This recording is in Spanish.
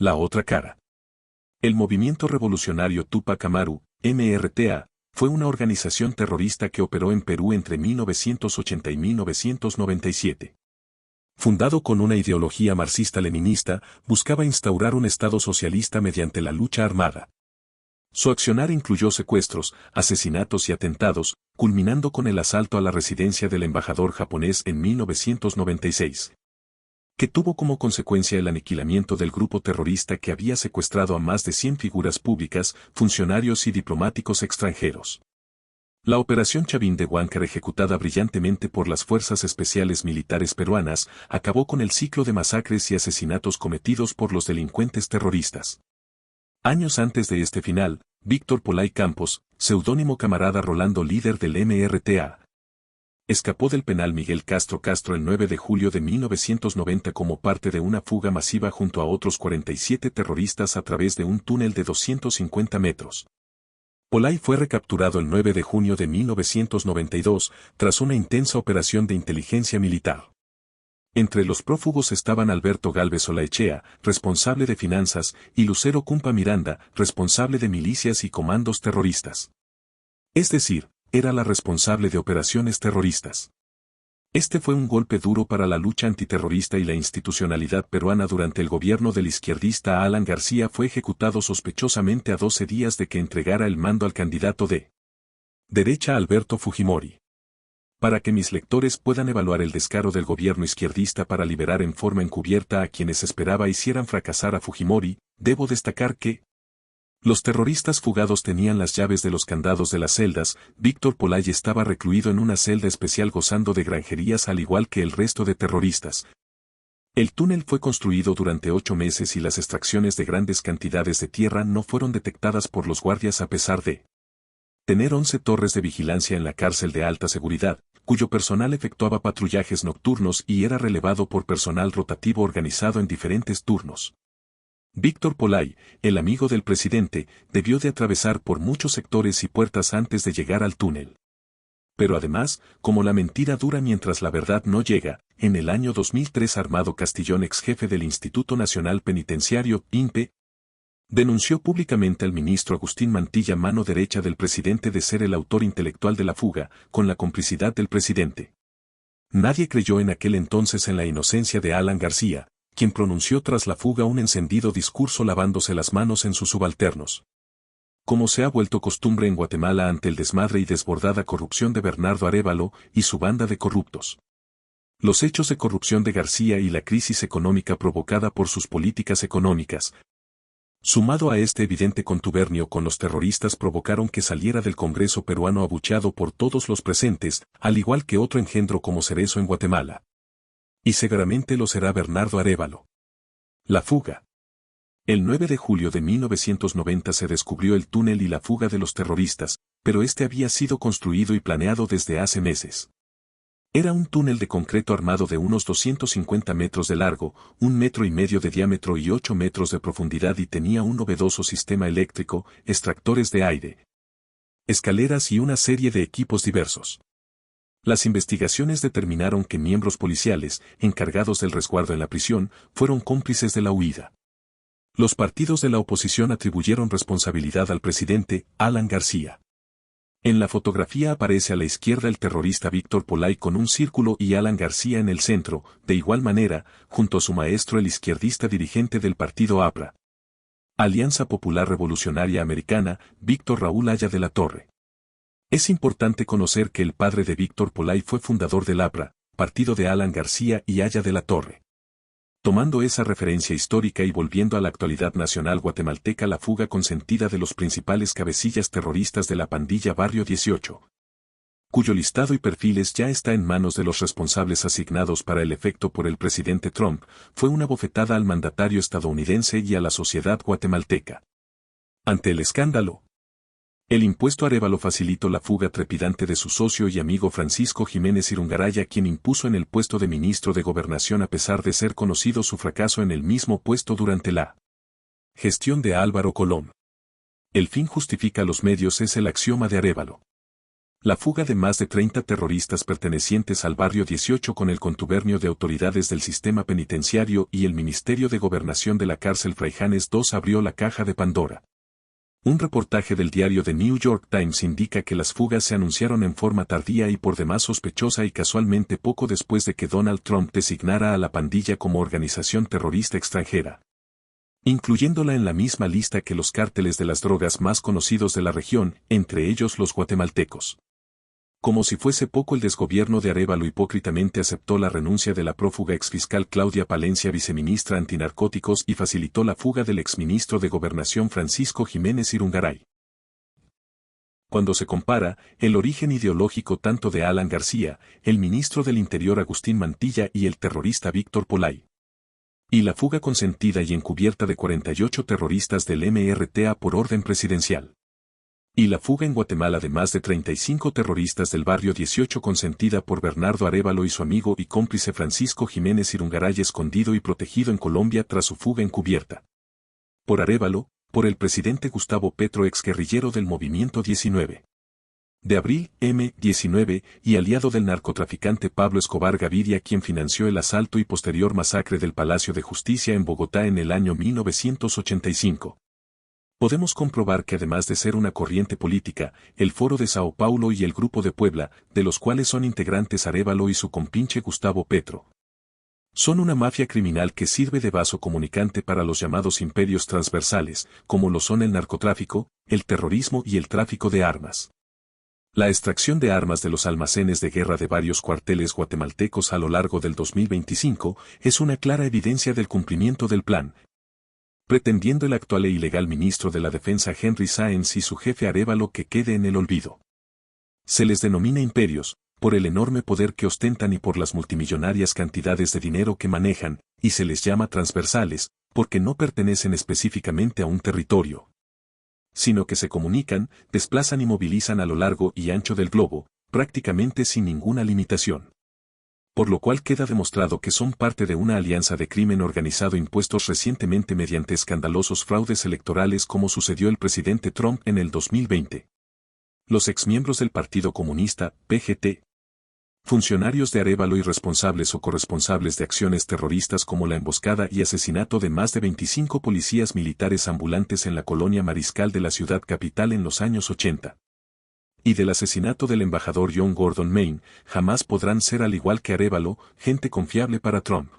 La otra cara. El Movimiento Revolucionario Tupac Amaru, MRTA, fue una organización terrorista que operó en Perú entre 1980 y 1997. Fundado con una ideología marxista-leninista, buscaba instaurar un Estado socialista mediante la lucha armada. Su accionar incluyó secuestros, asesinatos y atentados, culminando con el asalto a la residencia del embajador japonés en 1996. Que tuvo como consecuencia el aniquilamiento del grupo terrorista que había secuestrado a más de 100 figuras públicas, funcionarios y diplomáticos extranjeros. La Operación Chavín de Huáncar, ejecutada brillantemente por las Fuerzas Especiales Militares peruanas, acabó con el ciclo de masacres y asesinatos cometidos por los delincuentes terroristas. Años antes de este final, Víctor Polay Campos, seudónimo camarada Rolando, líder del MRTA, escapó del penal Miguel Castro Castro el 9 de julio de 1990 como parte de una fuga masiva junto a otros 47 terroristas a través de un túnel de 250 metros. Polay fue recapturado el 9 de junio de 1992 tras una intensa operación de inteligencia militar. Entre los prófugos estaban Alberto Gálvez Olaechea, responsable de finanzas, y Lucero Cumpa Miranda, responsable de milicias y comandos terroristas. Es decir, era la responsable de operaciones terroristas. Este fue un golpe duro para la lucha antiterrorista y la institucionalidad peruana. Durante el gobierno del izquierdista Alan García fue ejecutado sospechosamente a 12 días de que entregara el mando al candidato de derecha Alberto Fujimori. Para que mis lectores puedan evaluar el descaro del gobierno izquierdista para liberar en forma encubierta a quienes esperaba hicieran fracasar a Fujimori, debo destacar que los terroristas fugados tenían las llaves de los candados de las celdas. Víctor Polay estaba recluido en una celda especial gozando de granjerías al igual que el resto de terroristas. El túnel fue construido durante 8 meses y las extracciones de grandes cantidades de tierra no fueron detectadas por los guardias a pesar de tener 11 torres de vigilancia en la cárcel de alta seguridad, cuyo personal efectuaba patrullajes nocturnos y era relevado por personal rotativo organizado en diferentes turnos. Víctor Polay, el amigo del presidente, debió de atravesar por muchos sectores y puertas antes de llegar al túnel. Pero además, como la mentira dura mientras la verdad no llega, en el año 2003 Armando Castillón, ex jefe del Instituto Nacional Penitenciario, INPE, denunció públicamente al ministro Agustín Mantilla, mano derecha del presidente, de ser el autor intelectual de la fuga, con la complicidad del presidente. Nadie creyó en aquel entonces en la inocencia de Alan García, quien pronunció tras la fuga un encendido discurso lavándose las manos en sus subalternos. Como se ha vuelto costumbre en Guatemala ante el desmadre y desbordada corrupción de Bernardo Arévalo y su banda de corruptos. Los hechos de corrupción de García y la crisis económica provocada por sus políticas económicas, sumado a este evidente contubernio con los terroristas, provocaron que saliera del Congreso peruano abucheado por todos los presentes, al igual que otro engendro como Cerezo en Guatemala. Y seguramente lo será Bernardo Arévalo. La fuga. El 9 de julio de 1990 se descubrió el túnel y la fuga de los terroristas, pero este había sido construido y planeado desde hace meses. Era un túnel de concreto armado de unos 250 metros de largo, 1,5 metros de diámetro y 8 metros de profundidad, y tenía un novedoso sistema eléctrico, extractores de aire, escaleras y una serie de equipos diversos. Las investigaciones determinaron que miembros policiales, encargados del resguardo en la prisión, fueron cómplices de la huida. Los partidos de la oposición atribuyeron responsabilidad al presidente, Alan García. En la fotografía aparece a la izquierda el terrorista Víctor Polay con un círculo y Alan García en el centro, de igual manera, junto a su maestro el izquierdista dirigente del partido APRA, Alianza Popular Revolucionaria Americana, Víctor Raúl Haya de la Torre. Es importante conocer que el padre de Víctor Polay fue fundador del APRA, partido de Alan García y Haya de la Torre. Tomando esa referencia histórica y volviendo a la actualidad nacional guatemalteca, la fuga consentida de los principales cabecillas terroristas de la pandilla Barrio 18, cuyo listado y perfiles ya está en manos de los responsables asignados para el efecto por el presidente Trump, fue una bofetada al mandatario estadounidense y a la sociedad guatemalteca. Ante el escándalo, el impuesto Arévalo facilitó la fuga trepidante de su socio y amigo Francisco Jiménez Irungaraya, quien impuso en el puesto de ministro de Gobernación a pesar de ser conocido su fracaso en el mismo puesto durante la gestión de Álvaro Colón. El fin justifica los medios es el axioma de Arévalo. La fuga de más de 30 terroristas pertenecientes al barrio 18 con el contubernio de autoridades del sistema penitenciario y el Ministerio de Gobernación de la cárcel Fraijanes II abrió la caja de Pandora. Un reportaje del diario The New York Times indica que las fugas se anunciaron en forma tardía y por demás sospechosa y casualmente poco después de que Donald Trump designara a la pandilla como organización terrorista extranjera, incluyéndola en la misma lista que los cárteles de las drogas más conocidos de la región, entre ellos los guatemaltecos. Como si fuese poco, el desgobierno de Arévalo hipócritamente aceptó la renuncia de la prófuga exfiscal Claudia Palencia, viceministra antinarcóticos, y facilitó la fuga del exministro de Gobernación Francisco Jiménez Irungaray. Cuando se compara el origen ideológico tanto de Alan García, el ministro del Interior Agustín Mantilla y el terrorista Víctor Polay, y la fuga consentida y encubierta de 48 terroristas del MRTA por orden presidencial, y la fuga en Guatemala de más de 35 terroristas del barrio 18 consentida por Bernardo Arévalo y su amigo y cómplice Francisco Jiménez Irungaray, escondido y protegido en Colombia tras su fuga encubierta por Arévalo, por el presidente Gustavo Petro, exguerrillero del Movimiento 19 de Abril, M-19, y aliado del narcotraficante Pablo Escobar Gaviria, quien financió el asalto y posterior masacre del Palacio de Justicia en Bogotá en el año 1985. Podemos comprobar que además de ser una corriente política, el Foro de Sao Paulo y el Grupo de Puebla, de los cuales son integrantes Arévalo y su compinche Gustavo Petro, son una mafia criminal que sirve de vaso comunicante para los llamados imperios transversales, como lo son el narcotráfico, el terrorismo y el tráfico de armas. La extracción de armas de los almacenes de guerra de varios cuarteles guatemaltecos a lo largo del 2025 es una clara evidencia del cumplimiento del plan, pretendiendo el actual e ilegal ministro de la Defensa Henry Sáenz y su jefe Arévalo que quede en el olvido. Se les denomina imperios, por el enorme poder que ostentan y por las multimillonarias cantidades de dinero que manejan, y se les llama transversales, porque no pertenecen específicamente a un territorio, sino que se comunican, desplazan y movilizan a lo largo y ancho del globo, prácticamente sin ninguna limitación. Por lo cual queda demostrado que son parte de una alianza de crimen organizado impuestos recientemente mediante escandalosos fraudes electorales, como sucedió el presidente Trump en el 2020. Los exmiembros del Partido Comunista, PGT, funcionarios de Arévalo y responsables o corresponsables de acciones terroristas como la emboscada y asesinato de más de 25 policías militares ambulantes en la colonia Mariscal de la ciudad capital en los años 80. Y del asesinato del embajador John Gordon Main, jamás podrán ser, al igual que Arévalo, gente confiable para Trump.